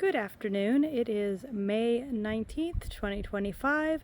Good afternoon. It is May 19th, 2025.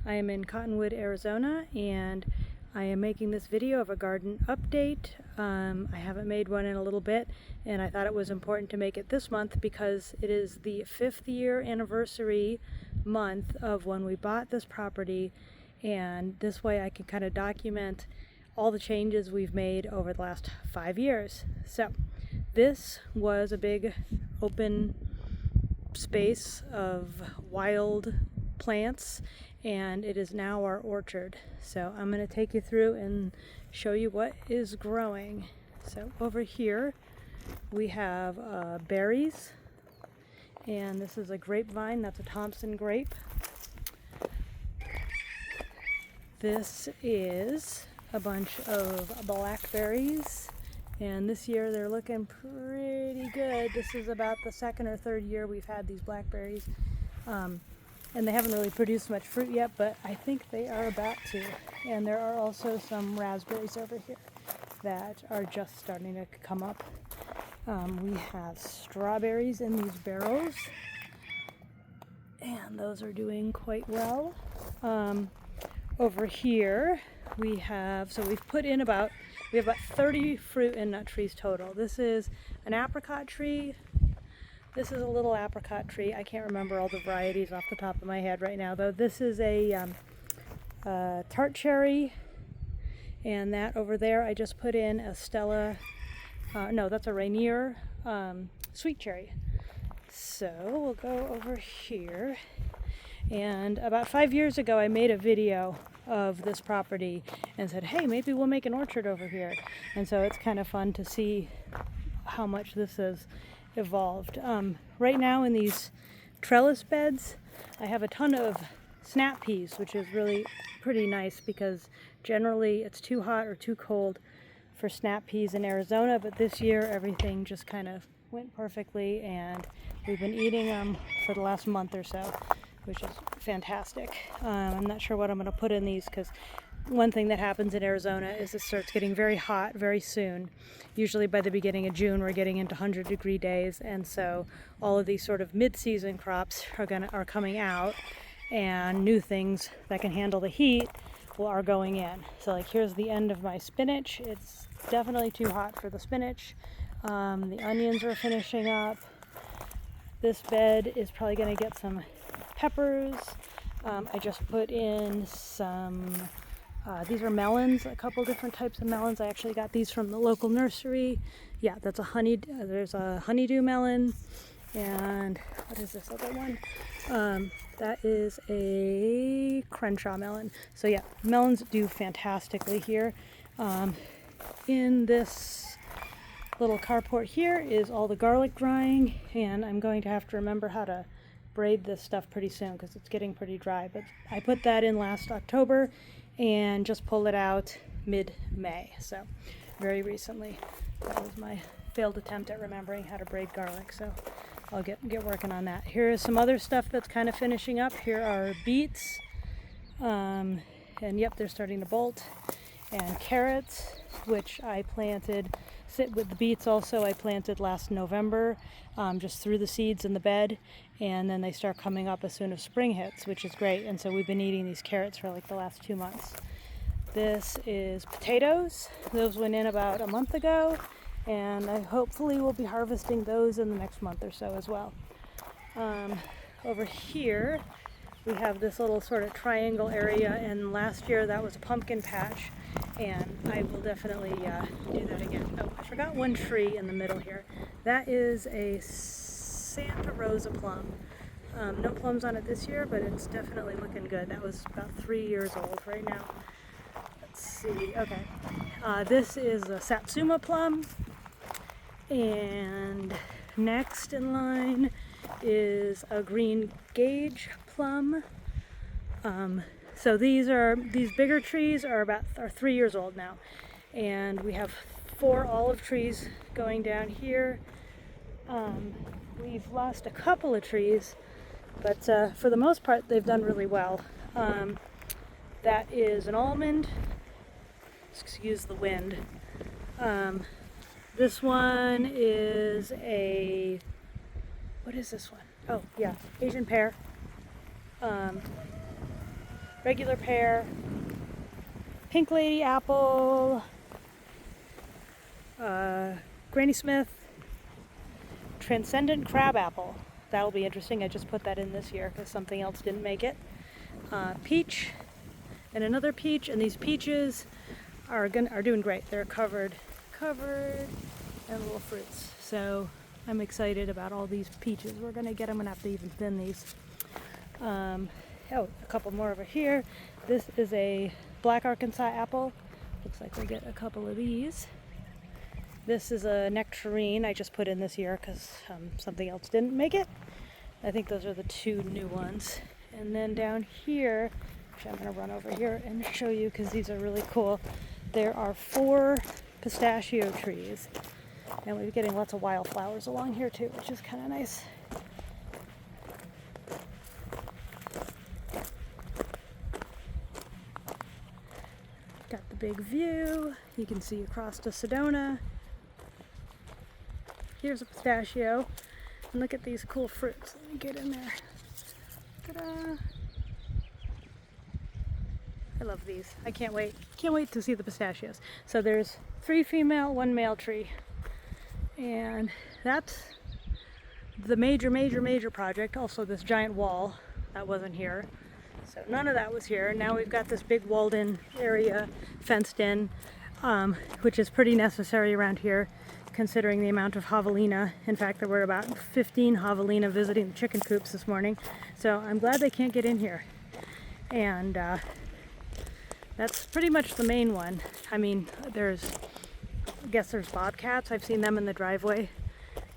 I am in Cottonwood, Arizona, and I am making this video of a garden update. I haven't made one in a little bit, and I thought it was important to make it this month because it is the 5th year anniversary month of when we bought this property, and this way I can kind of document all the changes we've made over the last 5 years. So this was a big open space of wild plants, and it is now our orchard. So I'm going to take you through and show you what is growing. So over here we have berries, and this is a grapevine. That's a Thompson grape. This is a bunch of blackberries, and this year they're looking pretty good. This is about the second or third year we've had these blackberries, and they haven't really produced much fruit yet, but I think they are about to. And there are also some raspberries over here that are just starting to come up. We have strawberries in these barrels, and those are doing quite well. Over here we have, we've put in we have about 30 fruit and nut trees total. This is an apricot tree. This is a little apricot tree. I can't remember all the varieties off the top of my head right now, though. This is a tart cherry, and that over there I just put in a Stella, no, that's a Rainier sweet cherry. So we'll go over here. And about 5 years ago I made a video of this property and said, hey, maybe we'll make an orchard over here. And so it's kind of fun to see how much this has evolved. Right now in these trellis beds I have a ton of snap peas, which is really pretty nice because generally it's too hot or too cold for snap peas in Arizona, but this year everything just kind of went perfectly, and we've been eating them for the last month or so, which is fantastic. I'm not sure what I'm going to put in these, because one thing that happens in Arizona is it starts getting very hot very soon. Usually by the beginning of June we're getting into 100-degree days, and so all of these sort of mid-season crops are coming out, and new things that can handle the heat are going in. So like here's the end of my spinach. It's definitely too hot for the spinach. The onions are finishing up. This bed is probably going to get some peppers. I just put in some, these are melons, a couple different types of melons. I actually got these from the local nursery. Yeah, that's there's a honeydew melon, and what is this other one? That is a Crenshaw melon. So yeah, melons do fantastically here. In this little carport here is all the garlic drying, and I'm going to have to remember how to braid this stuff pretty soon because it's getting pretty dry. But I put that in last October and just pulled it out mid-May, so very recently. That was my failed attempt at remembering how to braid garlic, so I'll get working on that. Here is some other stuff that's kind of finishing up. Here are beets, and yep, they're starting to bolt, and carrots, which I planted. With the beets also, I planted last November, just threw the seeds in the bed, and then they start coming up as soon as spring hits, which is great. And so we've been eating these carrots for like the last 2 months. This is potatoes. Those went in about a month ago, and I hopefully will be harvesting those in the next month or so as well. Over here we have this little sort of triangle area, and last year that was a pumpkin patch, and I will definitely do that again. Oh, I forgot one tree in the middle here. That is a Santa Rosa plum. No plums on it this year, but it's definitely looking good. That was about 3 years old right now. Let's see. Okay. This is a Satsuma plum, and next in line is a green gauge plum. So these bigger trees are 3 years old now, and we have 4 olive trees going down here. We've lost a couple of trees, but for the most part they've done really well. That is an almond. Excuse the wind. This one is a what is this one? Oh yeah, Asian pear, regular pear, pink lady apple, Granny Smith, transcendent crab apple. That'll be interesting. I just put that in this year because something else didn't make it. Peach and another peach, and these peaches are doing great. They're covered in little fruits. So I'm excited about all these peaches. We're gonna get them. I'm gonna have to even thin these. Oh, a couple more over here. This is a black Arkansas apple. Looks like we'll get a couple of these. This is a nectarine I just put in this year because something else didn't make it. I think those are the two new ones. And then down here, which I'm going to run over here and show you because these are really cool. There are 4 pistachio trees. And we're getting lots of wildflowers along here too, which is kind of nice. Got the big view. You can see across to Sedona. Here's a pistachio. And look at these cool fruits. Let me get in there. Ta-da! I love these. I can't wait. Can't wait to see the pistachios. So there's 3 female, 1 male tree. And that's the major project. Also this giant wall that wasn't here. So none of that was here. Now we've got this big walled in area fenced in, which is pretty necessary around here considering the amount of javelina. In fact, there were about 15 javelina visiting the chicken coops this morning. So I'm glad they can't get in here. And that's pretty much the main one. I mean, I guess there's bobcats. I've seen them in the driveway.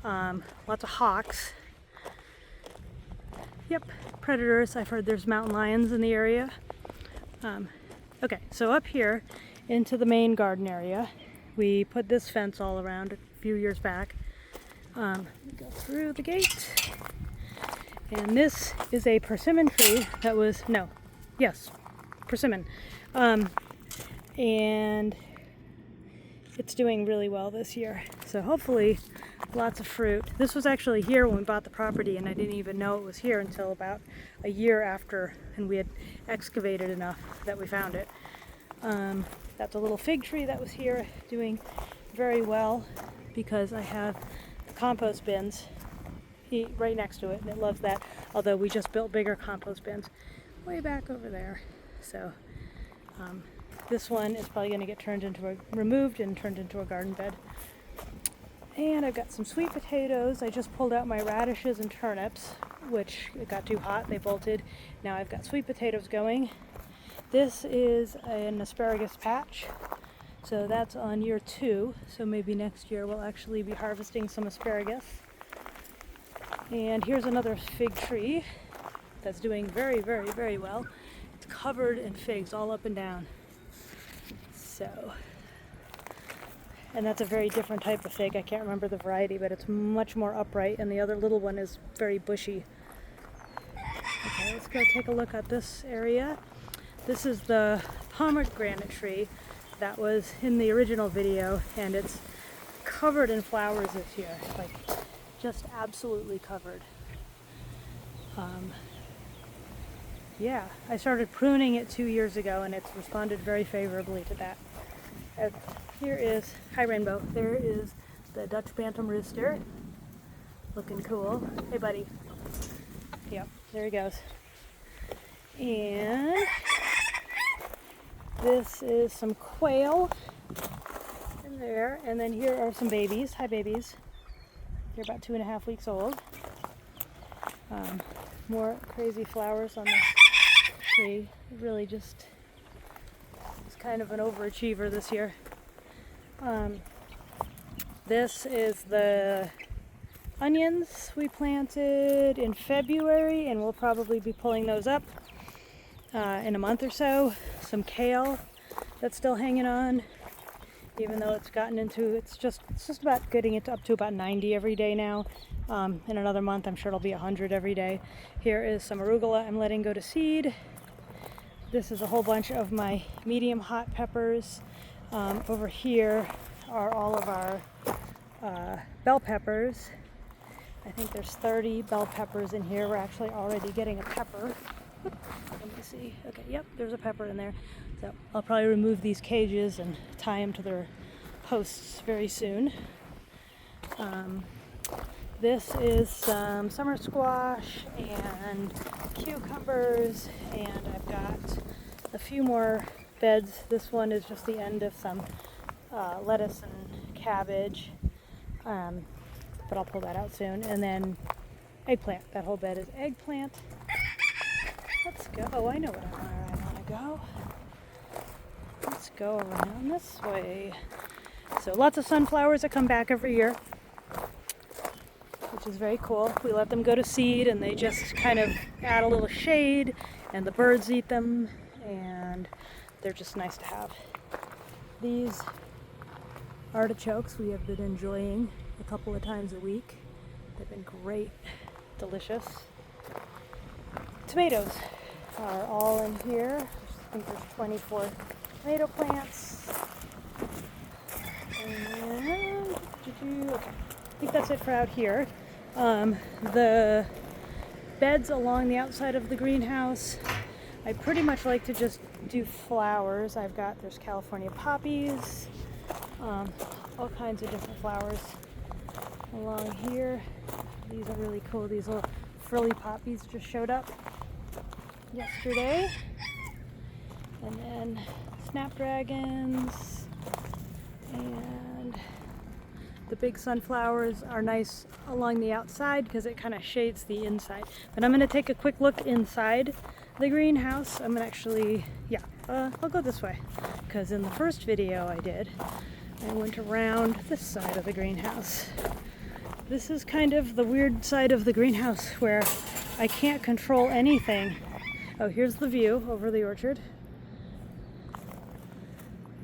Lots of hawks. Yep, predators. I've heard there's mountain lions in the area. Okay, so up here into the main garden area, we put this fence all around a few years back. Go through the gate. And this is a persimmon tree that was, persimmon. And it's doing really well this year. So hopefully lots of fruit. This was actually here when we bought the property, and I didn't even know it was here until about a year after, and we had excavated enough that we found it. That's a little fig tree that was here doing very well because I have the compost bins right next to it, and it loves that, although we just built bigger compost bins way back over there. So this one is probably going to get removed and turned into a garden bed. And I've got some sweet potatoes. I just pulled out my radishes and turnips, which it got too hot, they bolted. Now I've got sweet potatoes going. This is an asparagus patch, so that's on year 2, so maybe next year we'll actually be harvesting some asparagus. And here's another fig tree that's doing very well. It's covered in figs all up and down. So, and that's a very different type of fig. I can't remember the variety, but it's much more upright, and the other little one is very bushy. Okay, let's go take a look at this area. This is the pomegranate tree that was in the original video, and it's covered in flowers this year, like just absolutely covered. Yeah, I started pruning it 2 years ago, and it's responded very favorably to that. Here is, hi Rainbow, there is the Dutch Bantam Rooster, looking cool. Hey buddy. Yep, there he goes. And this is some quail in there, and then here are some babies. Hi babies. They're about 2.5 weeks old. More crazy flowers on this tree. It really just is kind of an overachiever this year. This is the onions we planted in February, and we'll probably be pulling those up in a month or so. Some kale that's still hanging on, even though it's gotten into, it's just about getting it up to about 90 every day now. In another month, I'm sure it'll be 100 every day. Here is some arugula I'm letting go to seed. This is a whole bunch of my medium hot peppers. Over here are all of our bell peppers. I think there's 30 bell peppers in here. We're actually already getting a pepper. Let me see. Okay, yep, there's a pepper in there. So I'll probably remove these cages and tie them to their posts very soon. This is some summer squash and cucumbers, and I've got a few more beds. This one is just the end of some lettuce and cabbage, but I'll pull that out soon. And then eggplant. That whole bed is eggplant. Let's go. Oh, I know where I want to go. Let's go around this way. So lots of sunflowers that come back every year, which is very cool. We let them go to seed and they just kind of add a little shade, and the birds eat them, and they're just nice to have. These artichokes we have been enjoying a couple of times a week. They've been great, delicious. Tomatoes are all in here. I think there's 24 tomato plants. And, okay, I think that's it for out here. The beds along the outside of the greenhouse, I pretty much like to just do flowers. There's California poppies, all kinds of different flowers along here. These are really cool. These little frilly poppies just showed up yesterday. And then snapdragons, and the big sunflowers are nice along the outside because it kind of shades the inside. But I'm going to take a quick look inside the greenhouse. I'm going to actually, I'll go this way, because in the first video I did, I went around this side of the greenhouse. This is kind of the weird side of the greenhouse where I can't control anything. Oh, here's the view over the orchard.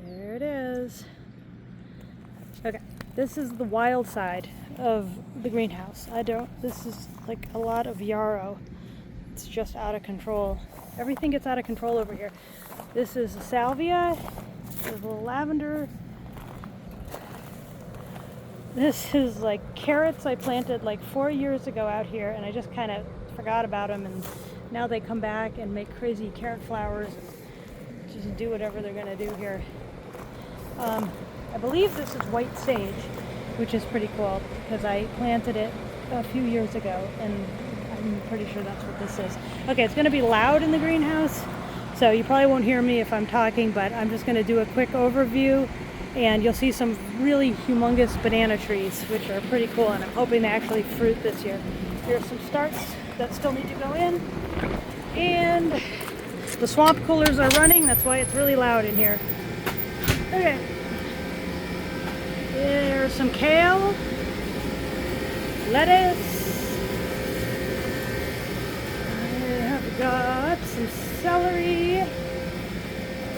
There it is. Okay, this is the wild side of the greenhouse. This is like a lot of yarrow. It's just out of control. Everything gets out of control over here. This is a salvia. There's a little lavender. This is like carrots I planted like 4 years ago out here, and I just kind of forgot about them, and now they come back and make crazy carrot flowers and just do whatever they're going to do here. I believe this is white sage, which is pretty cool because I planted it a few years ago, and I'm pretty sure that's what this is. Okay, it's going to be loud in the greenhouse, so you probably won't hear me if I'm talking, but I'm just going to do a quick overview, and you'll see some really humongous banana trees, which are pretty cool, and I'm hoping they actually fruit this year. Here's some starts that still need to go in, and the swamp coolers are running. That's why it's really loud in here. Okay, there's some kale, lettuce, I have got some celery,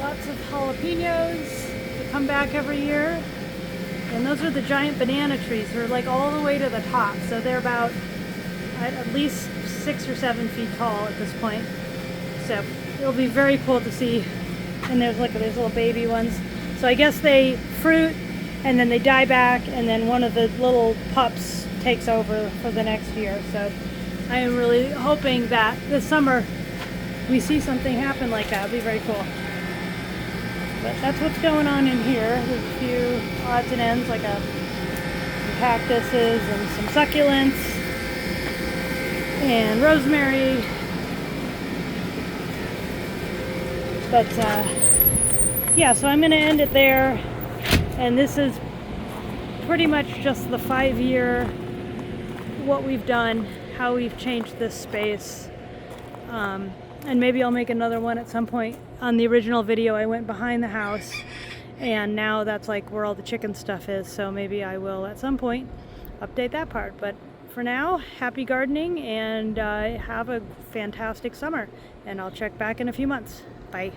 lots of jalapenos that come back every year, and those are the giant banana trees. They're like all the way to the top, so they're about at least 6 or 7 feet tall at this point. So it'll be very cool to see. And there's little baby ones. So I guess they fruit and then they die back, and then one of the little pups takes over for the next year. So I am really hoping that this summer we see something happen like that. It'll be very cool. But that's what's going on in here. There's a few odds and ends, like some cactuses and some succulents and rosemary. But yeah, so I'm going to end it there, and this is pretty much just the 5-year what we've done, how we've changed this space, and maybe I'll make another one at some point. On the original video I went behind the house, and now that's like where all the chicken stuff is, so maybe I will at some point update that part. But for now, happy gardening, and have a fantastic summer, and I'll check back in a few months. Bye.